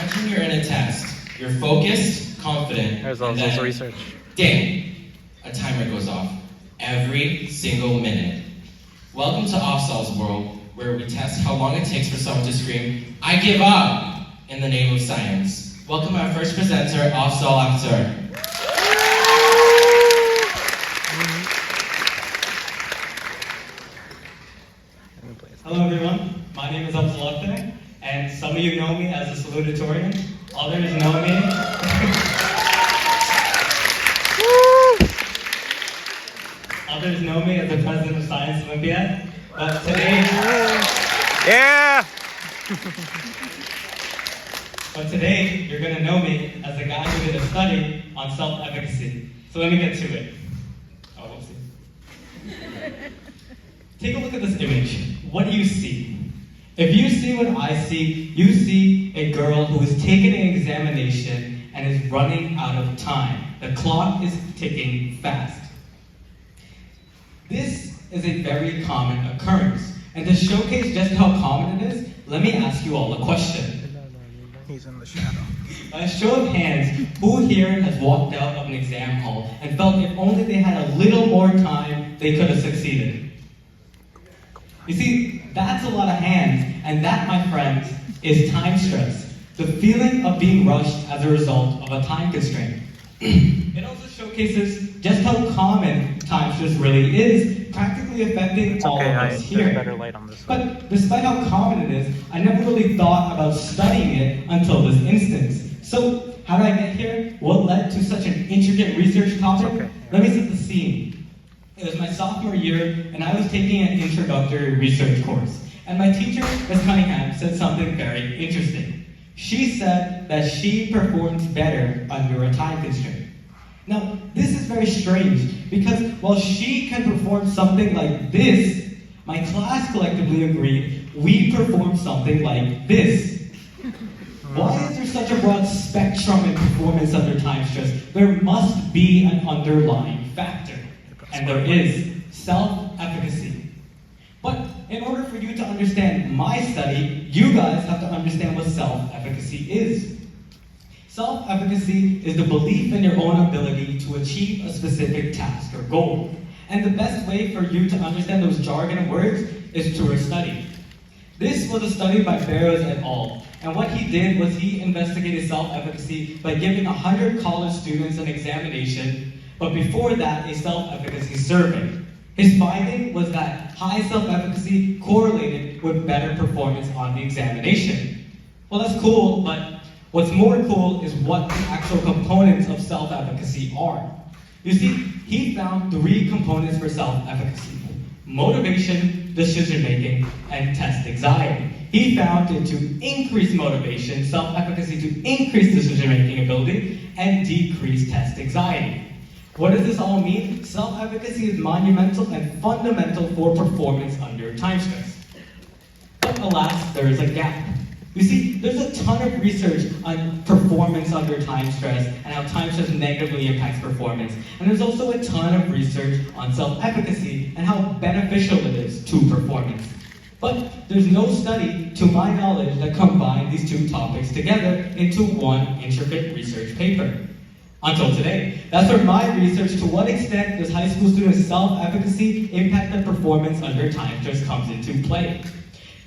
Imagine you're in a test. You're focused, confident, There's and also then, research. dang, a timer goes off every single minute. Welcome to Afzal's world, where we test how long it takes for someone to scream, "I give up," in the name of science. Welcome our first presenter, Afzal Akhtar. Hello everyone, my name is Afzal Akhtar, and some of you know me as a salutatorian, others know me. Others know me as the president of Science Olympiad, but today... Yeah! But today, you're gonna know me as the guy who did a study on self-efficacy. So let me get to it. Oh, whoopsie. Take a look at this image. What do you see? If you see what I see, you see a girl who is taking an examination and is running out of time. The clock is ticking fast. This is a very common occurrence. And to showcase just how common it is, let me ask you all a question. He's in the shadow. By a show of hands, who here has walked out of an exam hall and felt if only they had a little more time, they could have succeeded? You see, that's a lot of hands, and that, my friends, is time stress. The feeling of being rushed as a result of a time constraint. It also showcases just how common time stress really is, practically affecting all of us here. Better light on this one. But despite how common it is, I never really thought about studying it until this instance. So, how did I get here? What led to such an intricate research topic? Let me set the scene. It was my sophomore year, and I was taking an introductory research course. And my teacher, Ms. Cunningham, said something very interesting. She said that she performs better under a time constraint. Now, this is very strange, because while she can perform something like this, my class collectively agreed we perform something like this. Why is there such a broad spectrum in performance under time stress? There must be an underlying factor. And there is self-efficacy. But in order for you to understand my study, you guys have to understand what self-efficacy is. Self-efficacy is the belief in your own ability to achieve a specific task or goal. And the best way for you to understand those jargon words is through a study. This was a study by Barrows et al. And what he did was he investigated self-efficacy by giving 100 college students an examination, but before that, a self-efficacy survey. His finding was that high self-efficacy correlated with better performance on the examination. Well, that's cool, but what's more cool is what the actual components of self-efficacy are. You see, he found 3 components for self-efficacy: motivation, decision-making, and test anxiety. He found it to increase motivation, self-efficacy to increase decision-making ability, and decrease test anxiety. What does this all mean? Self-efficacy is monumental and fundamental for performance under time stress. But alas, there is a gap. You see, there's a ton of research on performance under time stress and how time stress negatively impacts performance. And there's also a ton of research on self-efficacy and how beneficial it is to performance. But there's no study, to my knowledge, that combined these 2 topics together into one intricate research paper. Until today. That's where my research, to what extent does high school students' self-efficacy impact their performance under time stress, comes into play.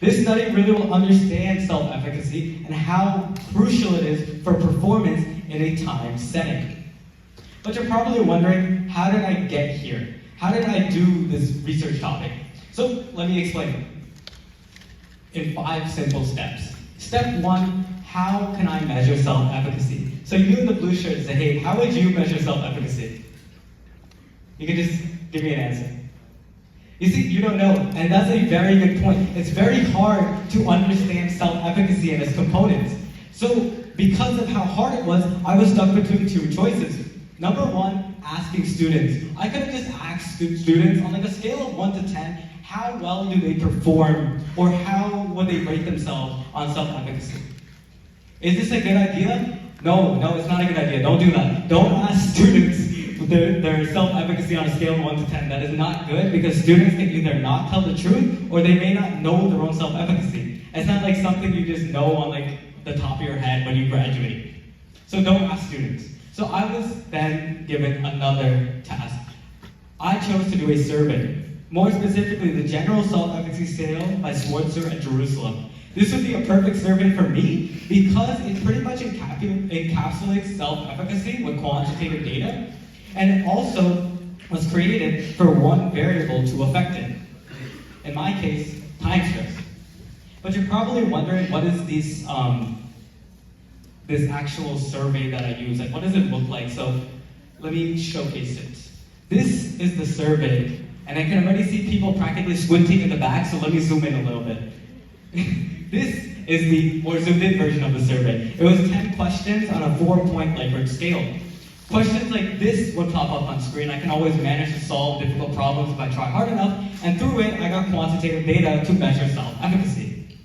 This study really will understand self-efficacy and how crucial it is for performance in a time setting. But you're probably wondering, how did I get here? How did I do this research topic? So let me explain. In 5 simple steps. Step 1, how can I measure self-efficacy? So you in the blue shirt say, hey, how would you measure self-efficacy? You can just give me an answer. You see, you don't know, and that's a very good point. It's very hard to understand self-efficacy and its components. So because of how hard it was, I was stuck between 2 choices. Number 1, asking students. I could have just asked students on like a scale of 1 to 10, how well do they perform, or how would they rate themselves on self-efficacy? Is this a good idea? No, it's not a good idea. Don't do that. Don't ask students their self-efficacy on a scale of 1 to 10. That is not good, because students can either not tell the truth or they may not know their own self-efficacy. It's not like something you just know on like the top of your head when you graduate. So don't ask students. So I was then given another task. I chose to do a survey, more specifically the General Self-Efficacy Scale by Schwarzer and Jerusalem. This would be a perfect survey for me because it pretty much encapsulates self-efficacy with quantitative data, and it also was created for one variable to affect it. In my case, time stress. But you're probably wondering, what is this actual survey that I use? Like, what does it look like? So let me showcase it. This is the survey, and I can already see people practically squinting in the back, so let me zoom in a little bit. This is the more zoomed in version of the survey. It was 10 questions on a 4-point Likert scale. Questions like this would pop up on screen. I can always manage to solve difficult problems if I try hard enough, and through it, I got quantitative data to measure self-efficacy.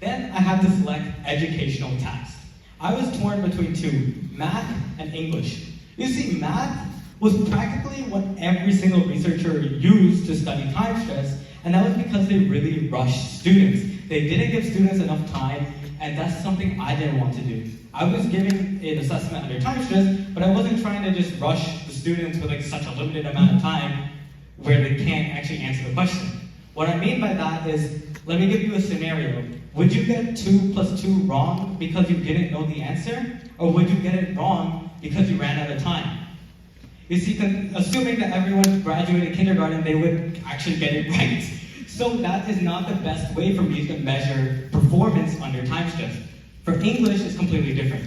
Then I had to select educational tasks. I was torn between two, math and English. You see, math was practically what every single researcher used to study time stress, and that was because they really rushed students. They didn't give students enough time, and that's something I didn't want to do. I was giving an assessment under time stress, but I wasn't trying to just rush the students with like such a limited amount of time where they can't actually answer the question. What I mean by that is, let me give you a scenario. Would you get 2 + 2 wrong because you didn't know the answer? Or would you get it wrong because you ran out of time? You see, assuming that everyone graduated kindergarten, they would actually get it right. So that is not the best way for me to measure performance under time stress. For English, it's completely different.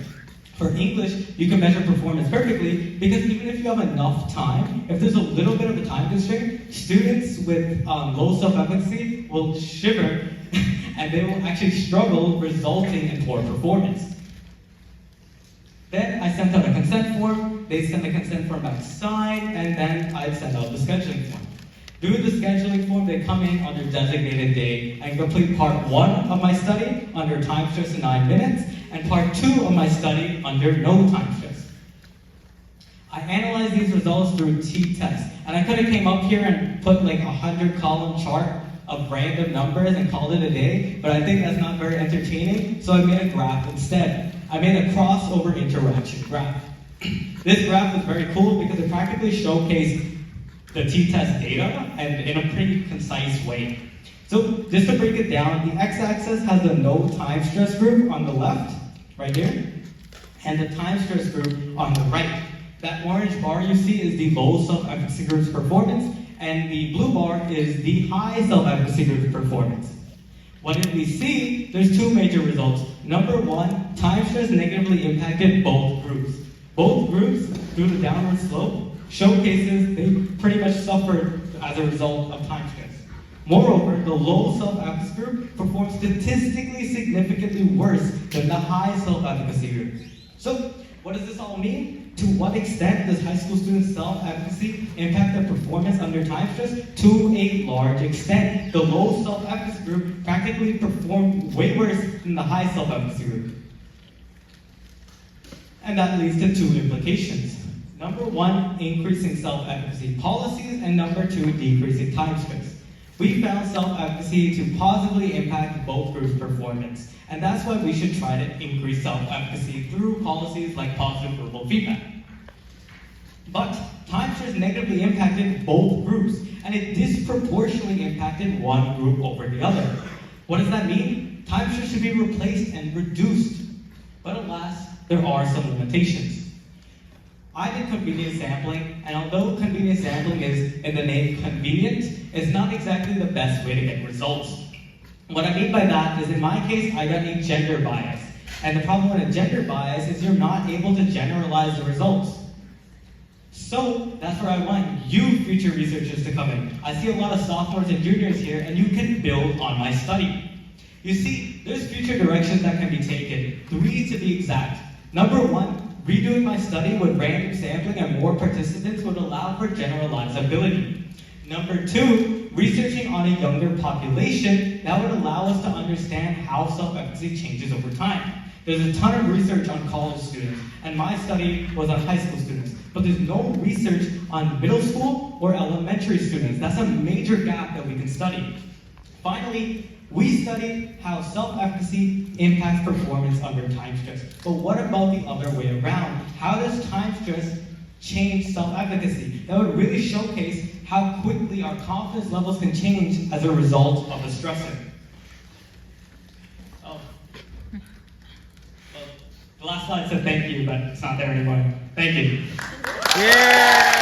For English, you can measure performance perfectly because even if you have enough time, if there's a little bit of a time constraint, students with low self-efficacy will shiver and they will actually struggle, resulting in poor performance. Then I sent out a consent form, they sent the consent form back signed, and then I sent out the scheduling form. Through the scheduling form, they come in on their designated day and complete part 1 of my study under time stress in 9 minutes, and part 2 of my study under no time stress. I analyzed these results through t-tests, and I could have came up here and put like a 100-column chart of random numbers and called it a day, but I think that's not very entertaining, so I made a graph instead. I made a crossover interaction graph. This graph was very cool because it practically showcased the t-test data and in a pretty concise way. So just to break it down, the x-axis has the no time stress group on the left, right here, and the time stress group on the right. That orange bar you see is the low self-efficacy group's performance, and the blue bar is the high self-efficacy group's performance. What did we see? There's 2 major results. Number 1, time stress negatively impacted both groups. Both groups, through the downward slope, showcases they pretty much suffered as a result of time stress. Moreover, the low self-efficacy group performed statistically significantly worse than the high self-efficacy group. So, what does this all mean? To what extent does high school students' self-efficacy impact their performance under time stress? To a large extent. The low self-efficacy group practically performed way worse than the high self-efficacy group. And that leads to 2 implications. Number 1, increasing self-efficacy policies, and number 2, decreasing time stress. We found self-efficacy to positively impact both groups' performance, and that's why we should try to increase self-efficacy through policies like positive verbal feedback. But time stress negatively impacted both groups, and it disproportionately impacted one group over the other. What does that mean? Time stress should be replaced and reduced, but alas, there are some limitations. I did convenience sampling, and although convenience sampling is in the name convenient, it's not exactly the best way to get results. What I mean by that is, in my case, I got a gender bias. And the problem with a gender bias is you're not able to generalize the results. So that's where I want you future researchers to come in. I see a lot of sophomores and juniors here, and you can build on my study. You see, there's future directions that can be taken, 3 to be exact. Number 1, redoing my study with random sampling and more participants would allow for generalizability. Number 2, researching on a younger population that would allow us to understand how self-efficacy changes over time. There's a ton of research on college students, and my study was on high school students, but there's no research on middle school or elementary students. That's a major gap that we can study. Finally, We studied how self-efficacy impacts performance under time stress. But what about the other way around? How does time stress change self-efficacy? That would really showcase how quickly our confidence levels can change as a result of the stressor. Oh. Well, the last slide said thank you, but it's not there anymore. Thank you. Yeah!